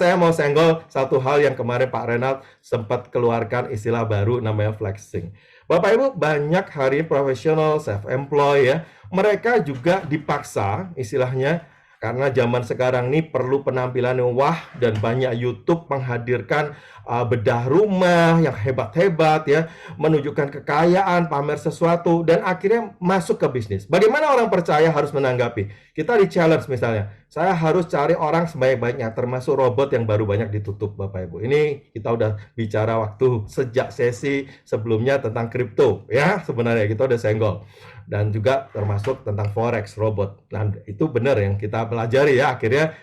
saya mau senggol satu hal yang kemarin Pak Renald sempat keluarkan istilah baru namanya flexing. Bapak Ibu, banyak hari profesional, self-employed ya, mereka juga dipaksa istilahnya karena zaman sekarang ini perlu penampilan yang wah dan banyak YouTube menghadirkan bedah rumah yang hebat-hebat ya, menunjukkan kekayaan, pamer sesuatu dan akhirnya masuk ke bisnis. Bagaimana orang percaya harus menanggapi? Kita di challenge misalnya, saya harus cari orang sebaik-baiknya termasuk robot yang baru banyak ditutup Bapak Ibu. Ini kita udah bicara waktu sejak sesi sebelumnya tentang kripto ya, sebenarnya kita udah senggol. Dan juga termasuk tentang forex robot. Nah, itu benar yang kita pelajari ya. Akhirnya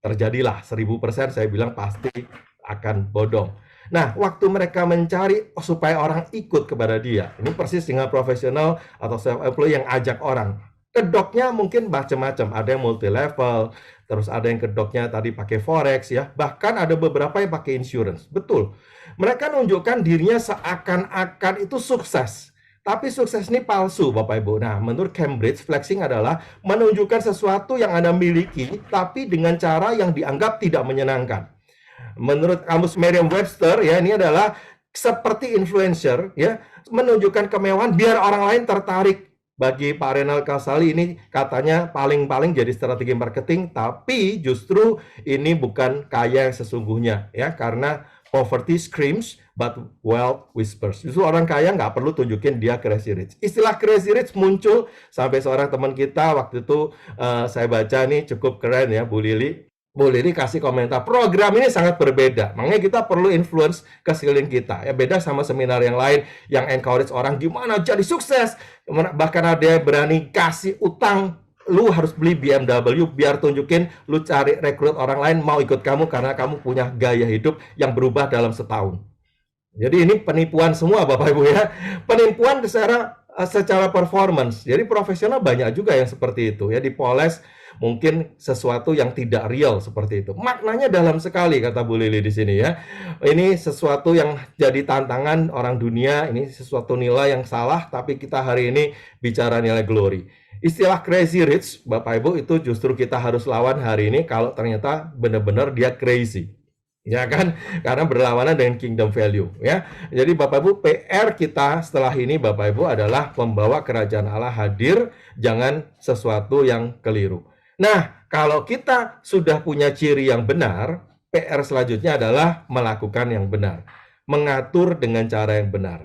terjadilah 1000% saya bilang pasti akan bodong. Nah, waktu mereka mencari supaya orang ikut kepada dia. Ini persis dengan profesional atau self-employed yang ajak orang. Kedoknya mungkin macam-macam. Ada yang multi level, terus ada yang kedoknya tadi pakai forex ya. Bahkan ada beberapa yang pakai insurance. Betul. Mereka menunjukkan dirinya seakan-akan itu sukses. Tapi sukses ini palsu, Bapak Ibu. Nah, menurut Cambridge, flexing adalah menunjukkan sesuatu yang Anda miliki, tapi dengan cara yang dianggap tidak menyenangkan. Menurut kamus Merriam-Webster, ya, ini adalah seperti influencer, ya, menunjukkan kemewahan biar orang lain tertarik. Bagi Pak Renald Kasali ini katanya paling-paling jadi strategi marketing, tapi justru ini bukan kaya yang sesungguhnya, ya, karena poverty screams, but wealth whispers. Justru orang kaya nggak perlu tunjukin dia crazy rich. Istilah crazy rich muncul sampai seorang teman kita waktu itu saya baca nih cukup keren ya, Bu Lili. Bu Lili kasih komentar, program ini sangat berbeda. Makanya kita perlu influence ke sekeliling kita. Ya beda sama seminar yang lain yang encourage orang gimana jadi sukses. Bahkan ada yang berani kasih utang. Lu harus beli BMW biar tunjukin lu cari rekrut orang lain mau ikut kamu karena kamu punya gaya hidup yang berubah dalam setahun. Jadi ini penipuan semua Bapak Ibu ya. Penipuan secara performance. Jadi profesional banyak juga yang seperti itu ya, dipoles mungkin sesuatu yang tidak real seperti itu. Maknanya dalam sekali kata Bu Lili di sini ya. Ini sesuatu yang jadi tantangan orang dunia, ini sesuatu nilai yang salah tapi kita hari ini bicara nilai glory. Istilah crazy rich Bapak Ibu itu justru kita harus lawan hari ini kalau ternyata benar-benar dia crazy. Ya kan, karena berlawanan dengan kingdom value ya. Jadi Bapak Ibu, PR kita setelah ini Bapak Ibu adalah membawa kerajaan Allah hadir, jangan sesuatu yang keliru. Nah, kalau kita sudah punya ciri yang benar, PR selanjutnya adalah melakukan yang benar, mengatur dengan cara yang benar.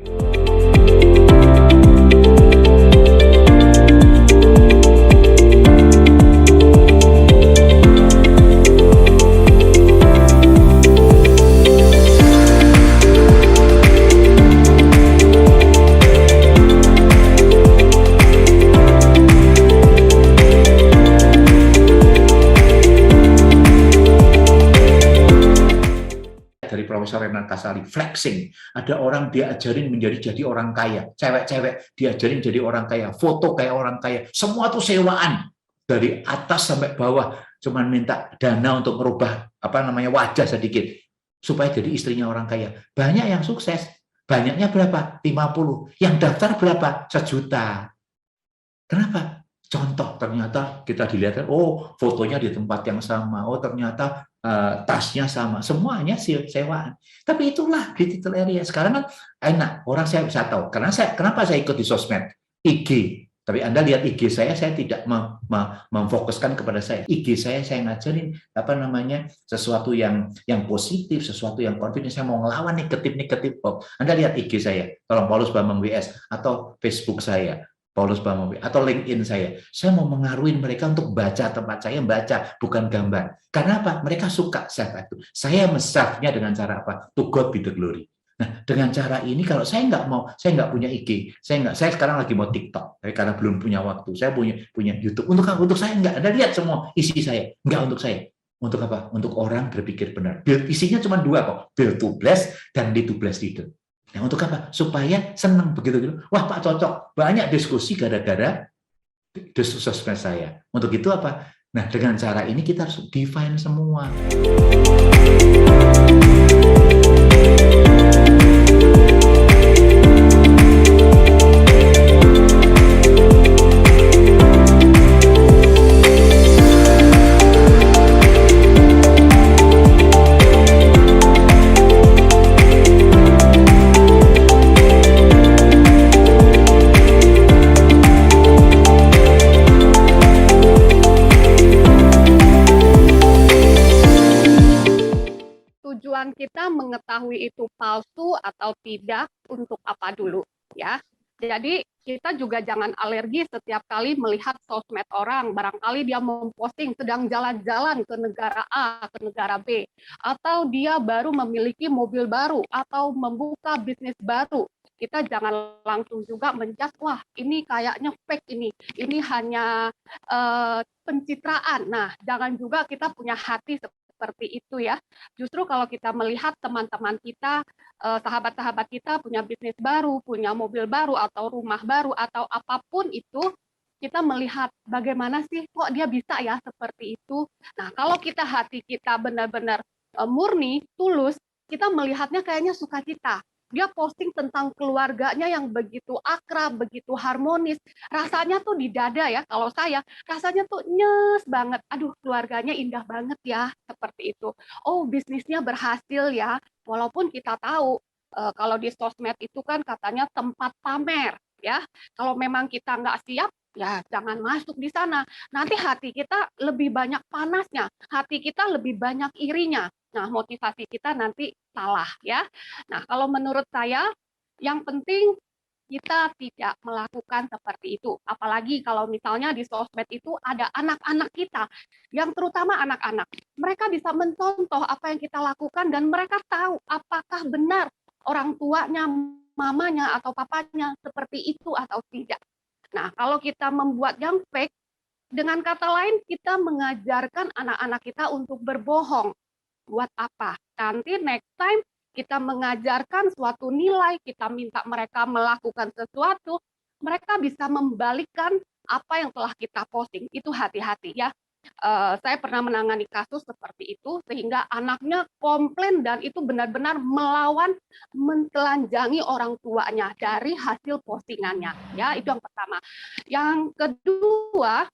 Profesor Renald Kasali, flexing. Ada orang dia ajarin jadi orang kaya. Cewek-cewek diajarin jadi orang kaya. Foto kayak orang kaya. Semua tuh sewaan. Dari atas sampai bawah. Cuman minta dana untuk merubah wajah sedikit. Supaya jadi istrinya orang kaya. Banyak yang sukses. Banyaknya berapa? 50. Yang daftar berapa? 1 juta. Kenapa? Contoh, ternyata kita dilihat, oh fotonya di tempat yang sama, oh ternyata tasnya sama, semuanya sewaan. Tapi itulah digital area. Sekarang kan enak, orang saya bisa tahu. Kenapa saya ikut di sosmed? IG. Tapi Anda lihat IG saya tidak memfokuskan kepada saya. IG saya ngajarin sesuatu yang positif, sesuatu yang confident. Saya mau ngelawan negatif. Anda lihat IG saya, tolong Paulus Bambang WS, atau Facebook saya. Paulus Bambang atau LinkedIn saya mau mengaruhi mereka untuk baca tempat saya, baca bukan gambar. Karena apa? Mereka suka self itu. Saya men-serve-nya dengan cara apa? To God be the glory. Nah, dengan cara ini kalau saya nggak punya IG, saya sekarang lagi mau TikTok, tapi karena belum punya waktu. Saya punya YouTube. Untuk saya nggak. Anda lihat semua isi saya, nggak untuk saya. Untuk apa? Untuk orang berpikir benar. Isinya cuma 2 kok. Build to bless dan lead to bless leader. Nah, untuk apa? Supaya senang begitu. Wah, Pak cocok. Banyak diskusi gara-gara sosmed saya. Untuk itu apa? Nah, dengan cara ini kita harus define semua. kesempatan kita mengetahui itu palsu atau tidak untuk apa dulu, ya. Jadi kita juga jangan alergi setiap kali melihat sosmed orang. Barangkali dia memposting sedang jalan-jalan ke negara A, ke negara B, atau dia baru memiliki mobil baru, atau membuka bisnis baru. Kita jangan langsung juga menjudge, wah ini kayaknya fake ini hanya pencitraan. Nah, jangan juga kita punya hati seperti itu ya. Justru kalau kita melihat teman-teman kita, sahabat-sahabat kita punya bisnis baru, punya mobil baru, atau rumah baru, atau apapun itu, kita melihat bagaimana sih kok dia bisa ya seperti itu. Nah, kalau kita hati kita benar-benar murni, tulus, kita melihatnya kayaknya sukacita. Dia posting tentang keluarganya yang begitu akrab, begitu harmonis. Rasanya tuh di dada ya, kalau saya, rasanya tuh nyes banget. Aduh, keluarganya indah banget ya, seperti itu. Oh, bisnisnya berhasil ya. Walaupun kita tahu, kalau di sosmed itu kan katanya tempat pamer. Ya, kalau memang kita nggak siap, ya jangan masuk di sana. Nanti hati kita lebih banyak panasnya, hati kita lebih banyak irinya. Nah, motivasi kita nanti salah ya. Nah, kalau menurut saya, yang penting kita tidak melakukan seperti itu. Apalagi kalau misalnya di sosmed itu ada anak-anak kita, yang terutama anak-anak. Mereka bisa mencontoh apa yang kita lakukan dan mereka tahu apakah benar orang tuanya, mamanya, atau papanya seperti itu atau tidak. Nah, kalau kita membuat yang fake, dengan kata lain kita mengajarkan anak-anak kita untuk berbohong. Buat apa? Nanti next time kita mengajarkan suatu nilai, kita minta mereka melakukan sesuatu, mereka bisa membalikkan apa yang telah kita posting. Itu hati-hati ya. Saya pernah menangani kasus seperti itu, sehingga anaknya komplain dan itu benar-benar melawan, mentelanjangi orang tuanya dari hasil postingannya. Ya, itu yang pertama. Yang kedua,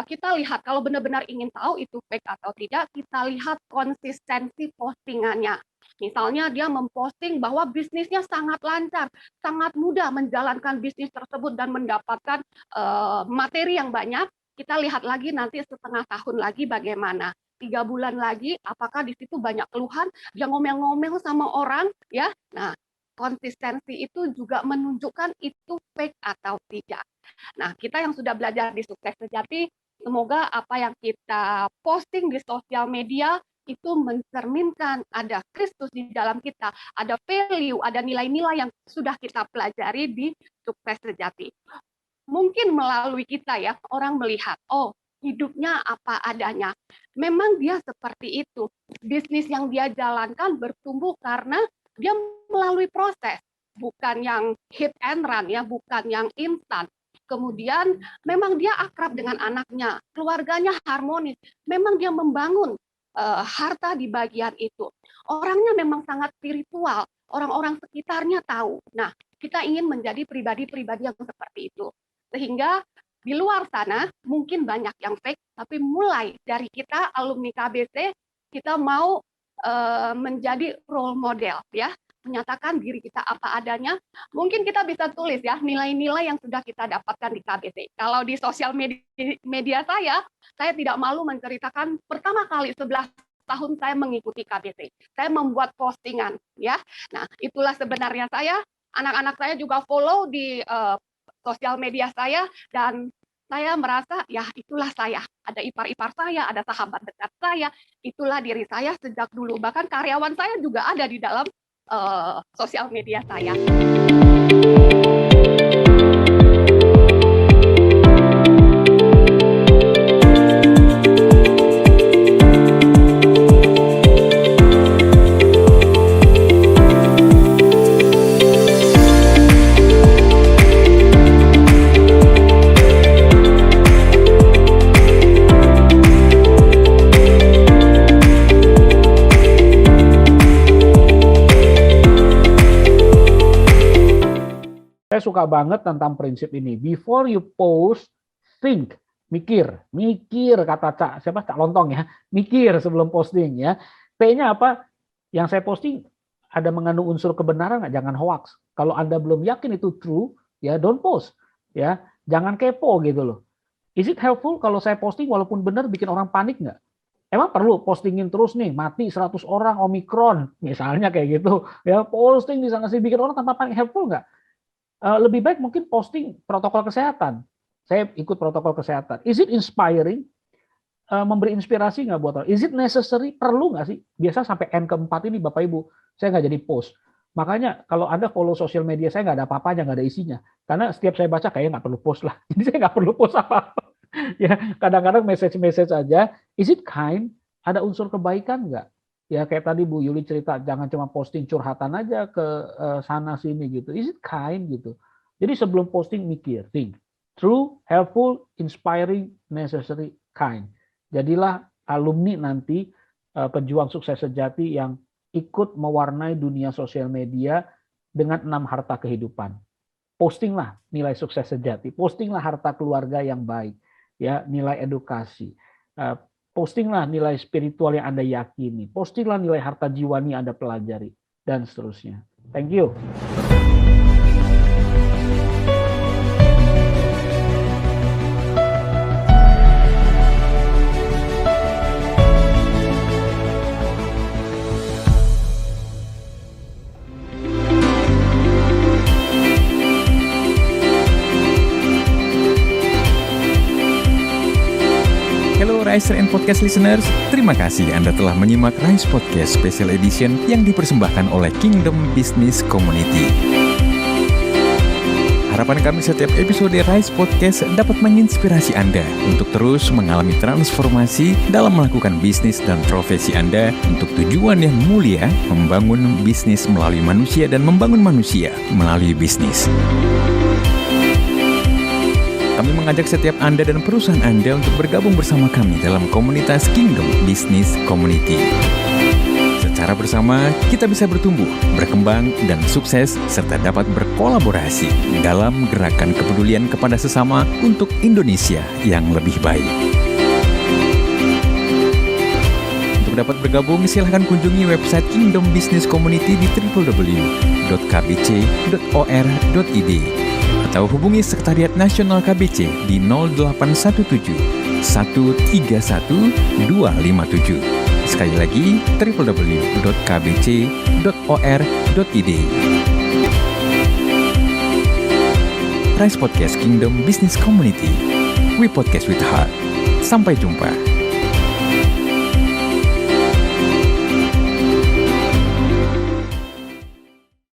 kita lihat kalau benar-benar ingin tahu itu fake atau tidak, kita lihat konsistensi postingannya. Misalnya dia memposting bahwa bisnisnya sangat lancar, sangat mudah menjalankan bisnis tersebut dan mendapatkan materi yang banyak. Kita lihat lagi nanti setengah tahun lagi bagaimana. 3 bulan lagi, apakah di situ banyak keluhan, dia ngomel-ngomel sama orang, ya. Nah, konsistensi itu juga menunjukkan itu fake atau tidak. Nah, kita yang sudah belajar di Sukses Sejati, semoga apa yang kita posting di sosial media itu mencerminkan ada Kristus di dalam kita, ada value, ada nilai-nilai yang sudah kita pelajari di Sukses Sejati. Mungkin melalui kita ya, orang melihat, oh hidupnya apa adanya. Memang dia seperti itu. Bisnis yang dia jalankan bertumbuh karena dia melalui proses. Bukan yang hit and run ya, bukan yang instan. Kemudian memang dia akrab dengan anaknya, keluarganya harmonis. Memang dia membangun harta di bagian itu. Orangnya memang sangat spiritual, orang-orang sekitarnya tahu. Nah, kita ingin menjadi pribadi-pribadi yang seperti itu. Sehingga di luar sana mungkin banyak yang fake, tapi mulai dari kita alumni KBC, kita mau menjadi role model ya, menyatakan diri kita apa adanya. Mungkin kita bisa tulis ya nilai-nilai yang sudah kita dapatkan di KBC. Kalau di sosial media saya tidak malu menceritakan pertama kali 11 tahun saya mengikuti KBC. Saya membuat postingan ya. Nah, itulah sebenarnya saya. Anak-anak saya juga follow di sosial media saya, dan saya merasa ya itulah saya. Ada ipar-ipar saya, ada sahabat dekat saya, itulah diri saya sejak dulu. Bahkan karyawan saya juga ada di dalam sosial media saya. Saya suka banget tentang prinsip ini. Before you post, think, mikir kata siapa Cak Lontong ya, mikir sebelum posting ya. P-nya apa? Yang saya posting ada mengandung unsur kebenaran nggak? Jangan hoax. Kalau Anda belum yakin itu true, ya don't post, ya jangan kepo gitu loh. Is it helpful kalau saya posting walaupun benar bikin orang panik nggak? Emang perlu postingin terus nih, mati 100 orang Omikron, misalnya kayak gitu. Ya, posting di sana sih bikin orang tanpa panik, helpful nggak? Lebih baik mungkin posting protokol kesehatan. Saya ikut protokol kesehatan. Is it inspiring? Memberi inspirasi nggak buat orang? Is it necessary? Perlu nggak sih? Biasa sampai N keempat ini Bapak Ibu, saya nggak jadi post. Makanya kalau Anda follow sosial media, saya nggak ada apa-apanya, nggak ada isinya. Karena setiap saya baca kayaknya nggak perlu post lah. Jadi saya nggak perlu post apa-apa. Ya, kadang-kadang message aja. Is it kind? Ada unsur kebaikan nggak? Ya kayak tadi Bu Yuli cerita, jangan cuma posting curhatan aja ke sana sini gitu. Is it kind gitu? Jadi sebelum posting mikir, think. True, helpful, inspiring, necessary, kind. Jadilah alumni nanti pejuang sukses sejati yang ikut mewarnai dunia sosial media dengan 6 harta kehidupan. Postinglah nilai sukses sejati, postinglah harta keluarga yang baik, ya, nilai edukasi, postinglah nilai spiritual yang Anda yakini, postinglah nilai harta jiwani yang Anda pelajari, dan seterusnya. Thank you. Riser and Podcast listeners, terima kasih Anda telah menyimak Rise Podcast Special Edition yang dipersembahkan oleh Kingdom Business Community. Harapan kami setiap episode Rise Podcast dapat menginspirasi Anda untuk terus mengalami transformasi dalam melakukan bisnis dan profesi Anda untuk tujuan yang mulia, membangun bisnis melalui manusia dan membangun manusia melalui bisnis. Kami mengajak setiap Anda dan perusahaan Anda untuk bergabung bersama kami dalam komunitas Kingdom Business Community. Secara bersama, kita bisa bertumbuh, berkembang, dan sukses, serta dapat berkolaborasi dalam gerakan kepedulian kepada sesama untuk Indonesia yang lebih baik. Untuk dapat bergabung, silahkan kunjungi website Kingdom Business Community di www.kbc.or.id atau hubungi Sekretariat Nasional KBC di 0817 131 257. Sekali lagi, www.kbc.or.id. Rise Podcast Kingdom Business Community. We podcast with heart. Sampai jumpa.